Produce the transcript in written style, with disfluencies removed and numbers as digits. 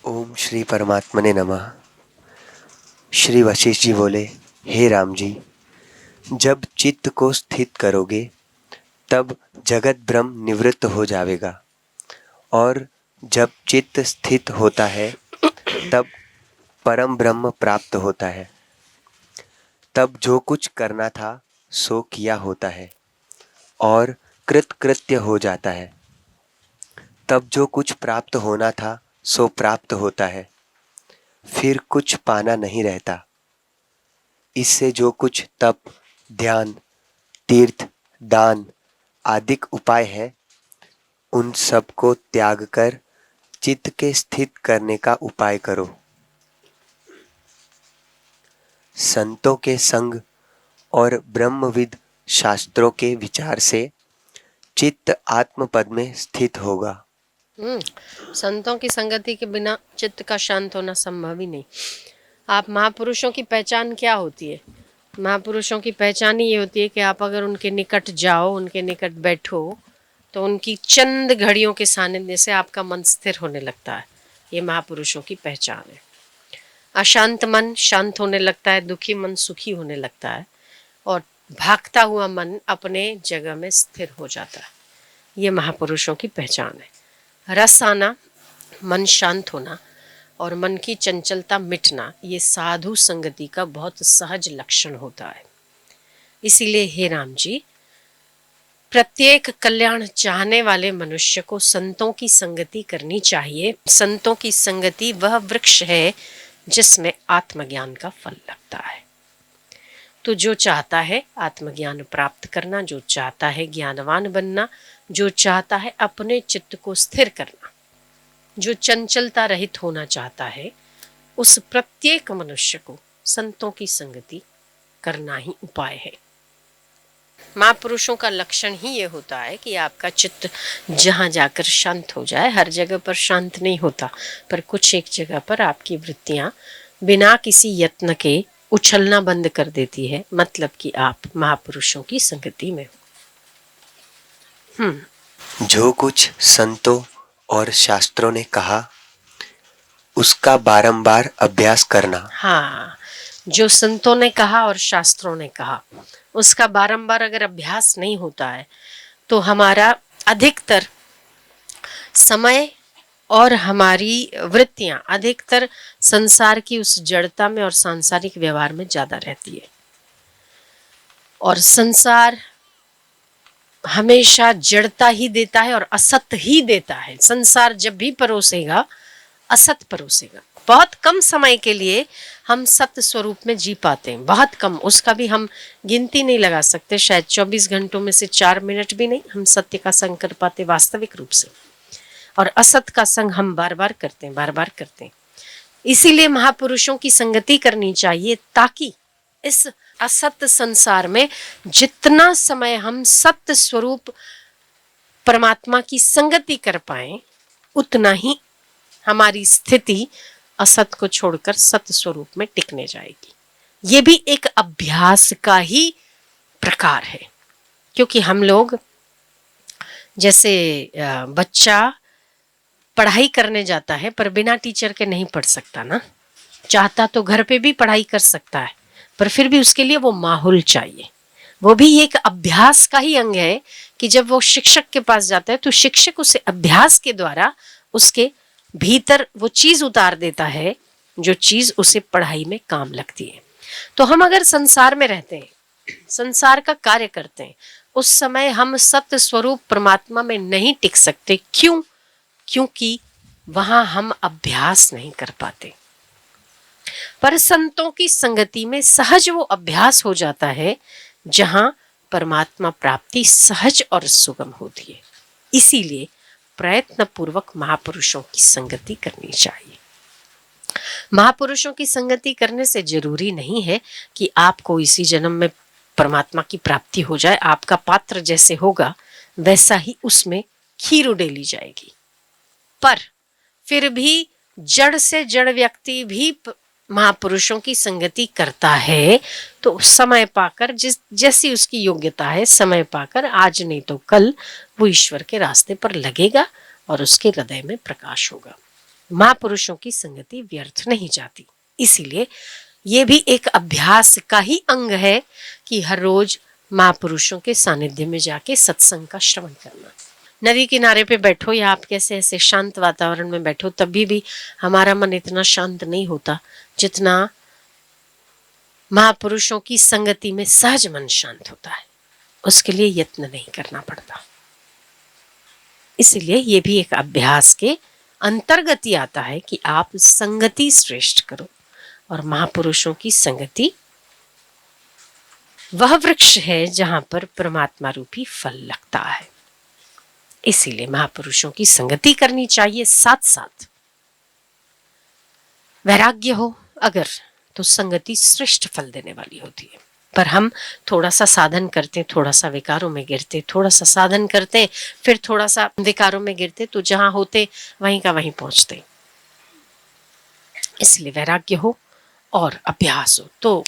ओम श्री परमात्मने नमः। श्री वशिष्ठ जी बोले, हे राम जी, जब चित्त को स्थित करोगे तब जगत ब्रह्म निवृत्त हो जाएगा, और जब चित्त स्थित होता है तब परम ब्रह्म प्राप्त होता है। तब जो कुछ करना था सो किया होता है और कृतकृत्य हो जाता है। तब जो कुछ प्राप्त होना था सो प्राप्त होता है, फिर कुछ पाना नहीं रहता। इससे जो कुछ तप, ध्यान, तीर्थ, दान आदि उपाय है, उन सब को त्याग कर चित्त के स्थित करने का उपाय करो। संतों के संग और ब्रह्मविद शास्त्रों के विचार से चित्त आत्मपद में स्थित होगा। संतों की संगति के बिना चित्त का शांत होना संभव ही नहीं। आप महापुरुषों की पहचान क्या होती है? महापुरुषों की पहचान ही ये होती है कि आप अगर उनके निकट जाओ, उनके निकट बैठो, तो उनकी चंद घड़ियों के सानिध्य से आपका मन स्थिर होने लगता है। ये महापुरुषों की पहचान है। अशांत मन शांत होने लगता है, दुखी मन सुखी होने लगता है, और भागता हुआ मन अपने जगह में स्थिर हो जाता है। ये महापुरुषों की पहचान है। रस आना, मन शांत होना और मन की चंचलता मिटना, ये साधु संगति का बहुत सहज लक्षण होता है। इसीलिए हे राम जी, प्रत्येक कल्याण चाहने वाले मनुष्य को संतों की संगति करनी चाहिए। संतों की संगति वह वृक्ष है जिसमें आत्मज्ञान का फल लगता है। तो जो चाहता है आत्मज्ञान प्राप्त करना, जो चाहता है ज्ञानवान बनना, जो चाहता है अपने चित्त को स्थिर करना, जो चंचलता रहित होना चाहता है, उस प्रत्येक मनुष्य को संतों की संगति करना ही उपाय है। महापुरुषों का लक्षण ही ये होता है कि आपका चित्त जहाँ जाकर शांत हो जाए। हर जगह पर शांत नहीं होता, पर कुछ एक जगह पर आपकी वृत्तियां बिना किसी यत्न के उछलना बंद कर देती है, मतलब कि आप महापुरुषों की संगति में हो। जो कुछ संतों और शास्त्रों ने कहा उसका बारंबार अभ्यास करना। हाँ, जो संतों ने कहा और शास्त्रों ने कहा उसका बारंबार अगर अभ्यास नहीं होता है तो हमारा अधिकतर समय और हमारी वृत्तियां अधिकतर संसार की उस जड़ता में और सांसारिक व्यवहार में ज्यादा रहती है। और संसार हमेशा जड़ता ही देता है और असत ही देता है। संसार जब भी परोसेगा असत परोसेगा। बहुत कम समय के लिए हम सत्य स्वरूप में जी पाते हैं, बहुत कम, उसका भी हम गिनती नहीं लगा सकते। शायद 24 घंटों में से 4 मिनट भी नहीं हम सत्य का संग कर पाते वास्तविक रूप से, और असत का संग हम बार बार करते हैं, बार बार करते हैं। इसीलिए महापुरुषों की संगति करनी चाहिए, ताकि इस असत संसार में जितना समय हम सत्य स्वरूप परमात्मा की संगति कर पाए, उतना ही हमारी स्थिति असत को छोड़कर सत्य स्वरूप में टिकने जाएगी। ये भी एक अभ्यास का ही प्रकार है, क्योंकि हम लोग जैसे बच्चा पढ़ाई करने जाता है पर बिना टीचर के नहीं पढ़ सकता ना। चाहता तो घर पे भी पढ़ाई कर सकता है, पर फिर भी उसके लिए वो माहौल चाहिए। वो भी एक अभ्यास का ही अंग है कि जब वो शिक्षक के पास जाता है तो शिक्षक उसे अभ्यास के द्वारा उसके भीतर वो चीज उतार देता है जो चीज उसे पढ़ाई में काम लगती है। तो हम अगर संसार में रहते हैं, संसार का कार्य करते हैं, उस समय हम सत्य स्वरूप परमात्मा में नहीं टिक सकते। क्यों? क्योंकि वहां हम अभ्यास नहीं कर पाते। पर संतों की संगति में सहज वो अभ्यास हो जाता है जहां परमात्मा प्राप्ति सहज और सुगम होती है। इसीलिए प्रयत्न पूर्वक महापुरुषों की संगति करनी चाहिए। महापुरुषों की संगति करने से जरूरी नहीं है कि आपको इसी जन्म में परमात्मा की प्राप्ति हो जाए। आपका पात्र जैसे होगा वैसा ही उसमें खीर उडेली जाएगी। पर फिर भी जड़ से जड़ व्यक्ति भी महापुरुषों की संगति करता है तो समय पाकर, जिस जैसी उसकी योग्यता है, समय पाकर आज नहीं तो कल वो ईश्वर के रास्ते पर लगेगा और उसके हृदय में प्रकाश होगा। महापुरुषों की संगति व्यर्थ नहीं जाती। इसीलिए ये भी एक अभ्यास का ही अंग है कि हर रोज महापुरुषों के सानिध्य में जाके सत्संग का श्रवण करना। नदी किनारे पे बैठो या आप कैसे ऐसे शांत वातावरण में बैठो, तभी भी हमारा मन इतना शांत नहीं होता जितना महापुरुषों की संगति में सहज मन शांत होता है। उसके लिए यत्न नहीं करना पड़ता। इसलिए ये भी एक अभ्यास के अंतर्गत ही आता है कि आप संगति श्रेष्ठ करो। और महापुरुषों की संगति वह वृक्ष है जहां पर परमात्मा रूपी फल लगता है। इसीलिए महापुरुषों की संगति करनी चाहिए। साथ साथ वैराग्य हो अगर, तो संगति श्रेष्ठ फल देने वाली होती है। पर हम थोड़ा सा साधन करते, थोड़ा सा विकारों में गिरते, थोड़ा सा साधन करते, फिर थोड़ा सा विकारों में गिरते, तो जहां होते वहीं का वहीं पहुंचते। इसलिए वैराग्य हो और अभ्यास हो तो